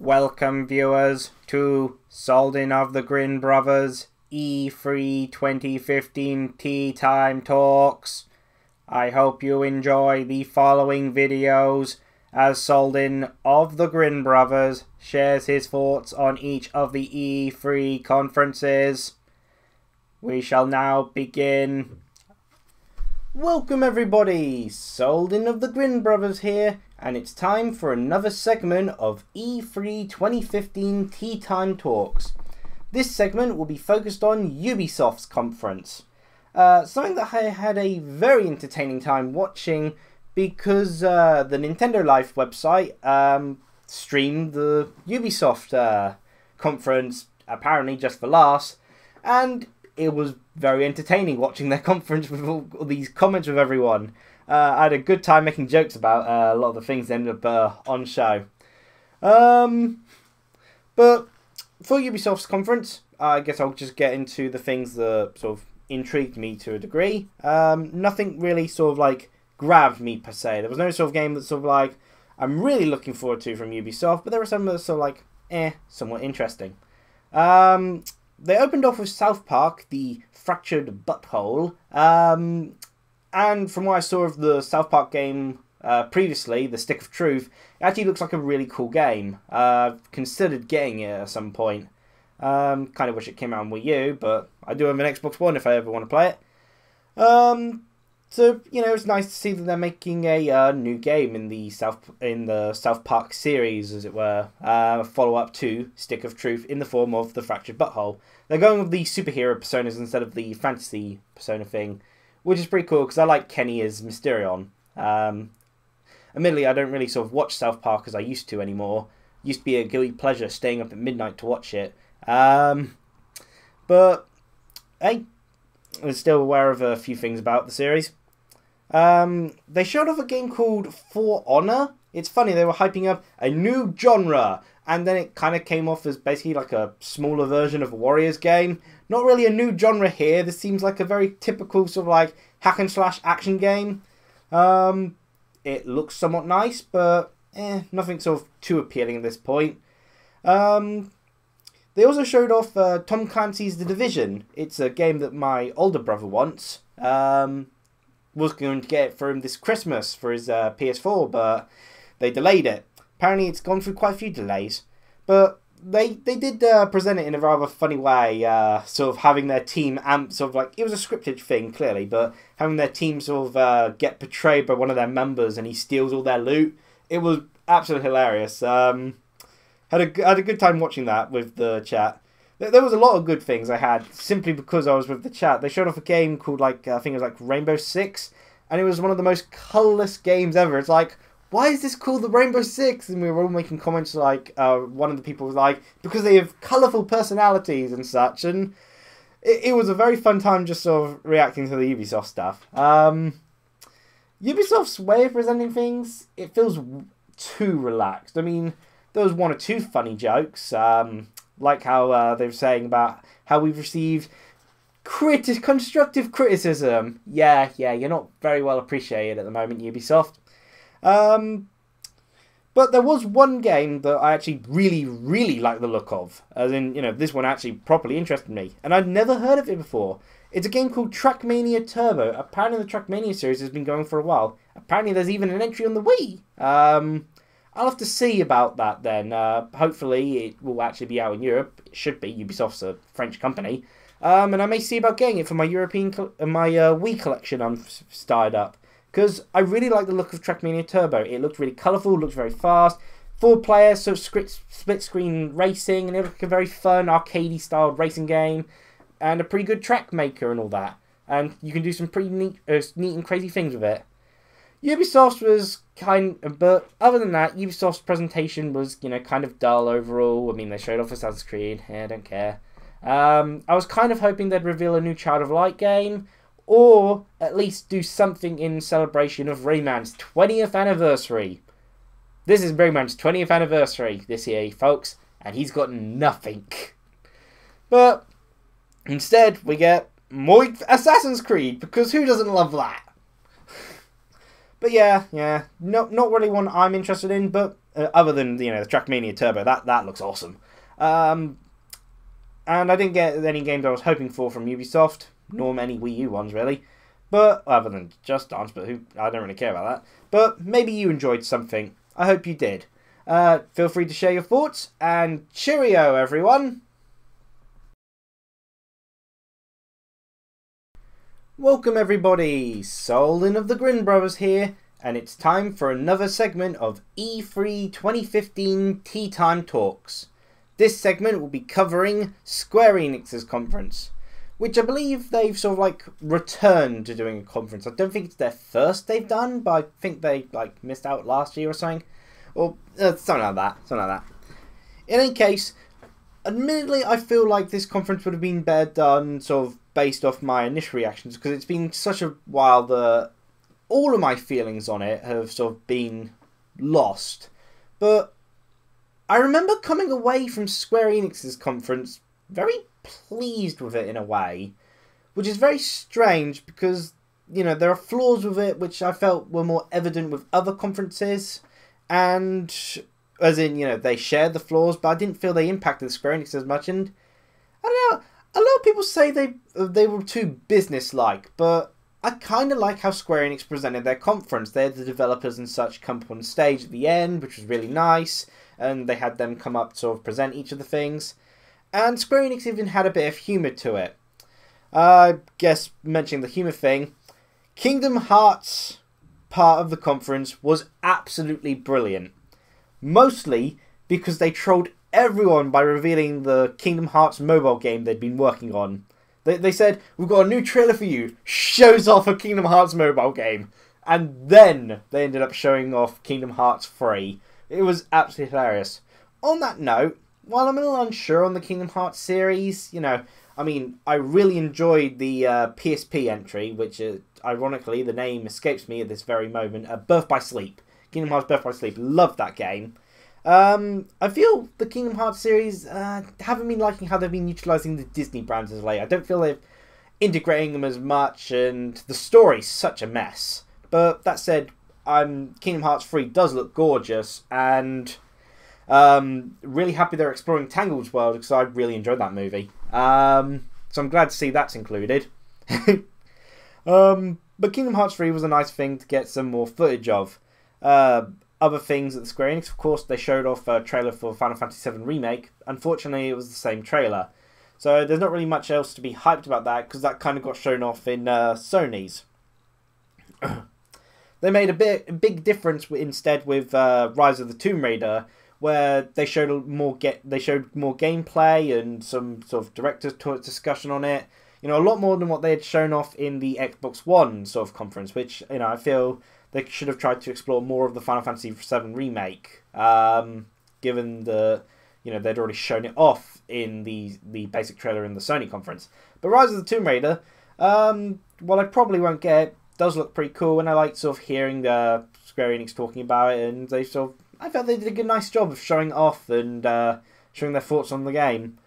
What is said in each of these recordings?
Welcome viewers to Souldin of the Grin Brothers E3 2015 Tea Time Talks. I hope you enjoy the following videos as Souldin of the Grin Brothers shares his thoughts on each of the E3 conferences. We shall now begin. Welcome everybody, Souldin of the Grin Brothers here, and it's time for another segment of E3 2015 Tea Time Talks. This segment will be focused on Ubisoft's conference. Something that I had a very entertaining time watching because the Nintendo Life website streamed the Ubisoft conference, apparently just for laughs, and it was very entertaining watching their conference with all these comments with everyone. I had a good time making jokes about a lot of the things that ended up on show. But for Ubisoft's conference, I guess I'll just get into the things that sort of intrigued me to a degree. Nothing really sort of like grabbed me per se. There was no sort of game that sort of like I'm really looking forward to from Ubisoft, but there were some that were sort of like somewhat interesting. They opened off with South Park, the Fractured Butthole, and from what I saw of the South Park game previously, The Stick of Truth, it actually looks like a really cool game. Considered getting it at some point. Kind of wish it came out on Wii U, but I do have an Xbox One if I ever want to play it. So, you know, it's nice to see that they're making a new game in the South Park series, as it were, follow-up to Stick of Truth in the form of the Fractured Butthole. They're going with the superhero personas instead of the fantasy persona thing, which is pretty cool because I like Kenny as Mysterion. Admittedly, I don't really sort of watch South Park as I used to anymore. It used to be a guilty pleasure staying up at midnight to watch it. But hey, I'm still aware of a few things about the series. They showed off a game called For Honor. It's funny, they were hyping up a new genre, and then it kind of came off as basically like a smaller version of a Warriors game. Not really a new genre here. This seems like a very typical sort of like hack and slash action game. It looks somewhat nice, but nothing sort of too appealing at this point. They also showed off Tom Clancy's The Division. It's a game that my older brother wants. Was going to get it for him this Christmas for his PS4, but they delayed it. Apparently it's gone through quite a few delays. But they did present it in a rather funny way, sort of having their team sort of like, it was a scripted thing clearly, but having their team sort of get betrayed by one of their members and he steals all their loot. It was absolutely hilarious. Had a good time watching that with the chat. There was a lot of good things I had simply because I was with the chat. They showed off a game called like, I think it was like Rainbow Six, and it was one of the most colourless games ever. It's like, why is this called the Rainbow Six? And we were all making comments like, one of the people was like, because they have colourful personalities and such, and it was a very fun time just sort of reacting to the Ubisoft stuff. Ubisoft's way of presenting things, it feels too relaxed. I mean, there was one or two funny jokes, like how they were saying about how we've received constructive criticism. Yeah, you're not very well appreciated at the moment, Ubisoft. But there was one game that I actually really like the look of. As in, you know, this one actually properly interested me. And I'd never heard of it before. It's a game called Trackmania Turbo. Apparently the Trackmania series has been going for a while. Apparently there's even an entry on the Wii. I'll have to see about that then. Hopefully it will actually be out in Europe. It should be. Ubisoft's a French company. And I may see about getting it for my my Wii collection I'm started up. Because I really like the look of Trackmania Turbo. It looked really colourful, looked very fast. 4 players, so split screen racing, and it looked like a very fun arcadey styled racing game. And a pretty good track maker and all that. And you can do some pretty neat and crazy things with it. Ubisoft was but other than that, Ubisoft's presentation was, you know, kind of dull overall. I mean, they showed off Assassin's Creed. I don't care. I was kind of hoping they'd reveal a new Child of Light game, or at least do something in celebration of Rayman's 20th anniversary. This is Rayman's 20th anniversary this year, folks, and he's got nothing. But instead, we get more Assassin's Creed, because who doesn't love that? But yeah, not really one I'm interested in, but other than, you know, the Trackmania Turbo, that looks awesome. And I didn't get any games I was hoping for from Ubisoft, nor many Wii U ones really. But other than Just Dance, but I don't really care about that. But maybe you enjoyed something. I hope you did. Feel free to share your thoughts, and cheerio, everyone! Welcome everybody, Souldin of the Grin Brothers here, and it's time for another segment of E3 2015 Tea Time Talks. This segment will be covering Square Enix's conference, which I believe they've sort of like returned to doing a conference. I don't think it's their first they've done, but I think they like missed out last year or something. Or something like that. In any case, admittedly, I feel like this conference would have been better done sort of based off my initial reactions, because it's been such a while that all of my feelings on it have sort of been lost. But I remember coming away from Square Enix's conference very pleased with it in a way, which is very strange because, you know, there are flaws with it which I felt were more evident with other conferences, and as in, you know, they shared the flaws, but I didn't feel they impacted Square Enix as much. And I don't know, a lot of people say they were too business-like, but I kind of like how Square Enix presented their conference. They had the developers and such come up on stage at the end, which was really nice, and they had them come up to sort of present each of the things. And Square Enix even had a bit of humour to it. I guess, mentioning the humour thing, Kingdom Hearts part of the conference was absolutely brilliant. Mostly because they trolled everyone by revealing the Kingdom Hearts mobile game they'd been working on. They said, we've got a new trailer for you, shows off a Kingdom Hearts mobile game. And then they ended up showing off Kingdom Hearts 3. It was absolutely hilarious. On that note, while I'm a little unsure on the Kingdom Hearts series, you know, I mean, I really enjoyed the PSP entry, which ironically, the name escapes me at this very moment, Birth by Sleep. Kingdom Hearts Birth by Sleep. Loved that game. I feel the Kingdom Hearts series haven't been liking how they've been utilising the Disney brands as late. I don't feel they're integrating them as much, and the story's such a mess. But that said, Kingdom Hearts 3 does look gorgeous, and really happy they're exploring Tangled's world, because I really enjoyed that movie. So I'm glad to see that's included. But Kingdom Hearts 3 was a nice thing to get some more footage of. Other things at the Square Enix, of course, they showed off a trailer for Final Fantasy VII Remake. Unfortunately, it was the same trailer. So there's not really much else to be hyped about that, because that kind of got shown off in Sony's. They made a big difference instead with Rise of the Tomb Raider, where they showed more gameplay and some sort of director's discussion on it. You know, a lot more than what they had shown off in the Xbox One sort of conference, which, you know, I feel they should have tried to explore more of the Final Fantasy VII Remake, given the, you know, they'd already shown it off in the basic trailer in the Sony conference. But Rise of the Tomb Raider, while I probably won't get it, does look pretty cool, and I like sort of hearing Square Enix talking about it, and I felt they did a good, nice job of showing it off and showing their thoughts on the game.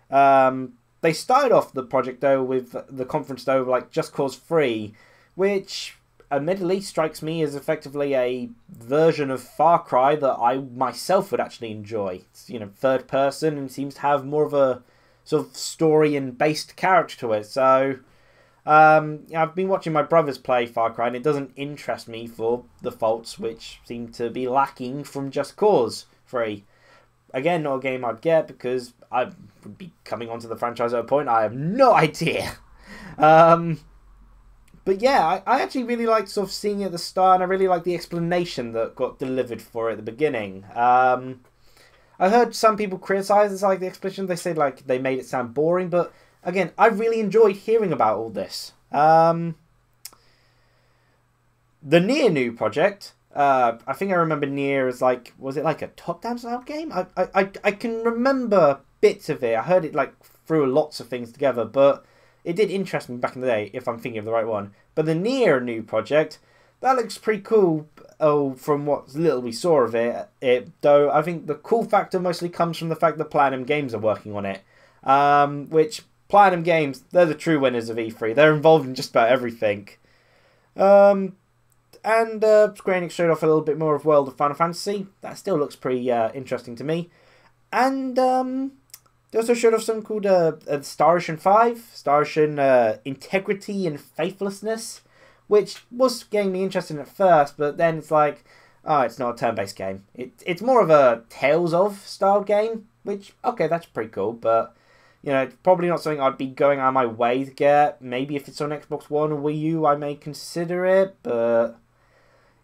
They started off the project though with the conference though like Just Cause 3, which admittedly strikes me as effectively a version of Far Cry that I myself would actually enjoy. It's, you know, third person and seems to have more of a sort of story and based character to it. So I've been watching my brothers play Far Cry, and it doesn't interest me for the faults which seem to be lacking from Just Cause 3. Again, not a game I'd get because I would be coming onto the franchise at a point. I have no idea. But yeah, I actually really liked sort of seeing it at the start, and I really liked the explanation that got delivered for it at the beginning. I heard some people criticise this, like the explanation. They said like they made it sound boring, but again, I really enjoyed hearing about all this. The Nier new project, I think I remember Nier as like, was it like a top-down style game? I can remember bits of it. I heard it like threw lots of things together, but it did interest me back in the day, if I'm thinking of the right one. But the Nier new project, that looks pretty cool. Oh, from what little we saw of it, though I think the cool factor mostly comes from the fact that Platinum Games are working on it. Which Platinum Games, they're the true winners of E3. They're involved in just about everything. and Square Enix showed off a little bit more of World of Final Fantasy. That still looks pretty interesting to me. And they also showed off something called Star Ocean 5, Star Ocean Integrity and Faithlessness, which was getting me interested at first, but then it's like, oh, it's not a turn-based game. It's more of a Tales of style game, which, okay, that's pretty cool, but, you know, it's probably not something I'd be going out of my way to get. Maybe if it's on Xbox One or Wii U, I may consider it, but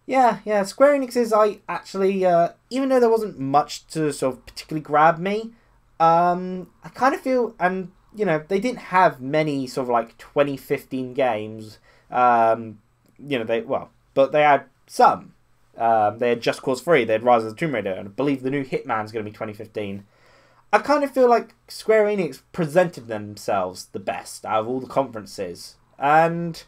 yeah, Square Enix's, I actually, even though there wasn't much to sort of particularly grab me, I kind of feel, and, you know, they didn't have many sort of like 2015 games, you know, but they had some. They had Just Cause 3, they had Rise of the Tomb Raider, and I believe the new Hitman's going to be 2015. I kind of feel like Square Enix presented themselves the best out of all the conferences. And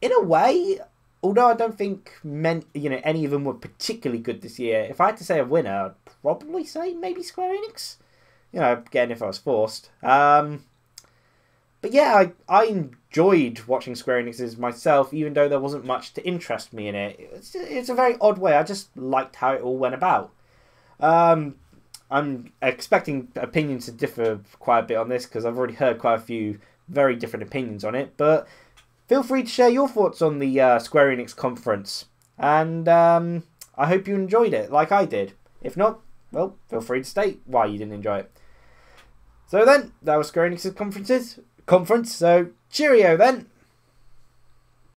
in a way, although I don't think any of them were particularly good this year, if I had to say a winner, I'd probably say maybe Square Enix. You know, again, if I was forced. But yeah, I enjoyed watching Square Enix's myself, even though there wasn't much to interest me in it. It's a very odd way. I just liked how it all went about. I'm expecting opinions to differ quite a bit on this, because I've already heard quite a few very different opinions on it. But feel free to share your thoughts on the Square Enix conference. And I hope you enjoyed it, like I did. If not, well, feel free to state why you didn't enjoy it. So then, that was Square Enix's conference, so cheerio then!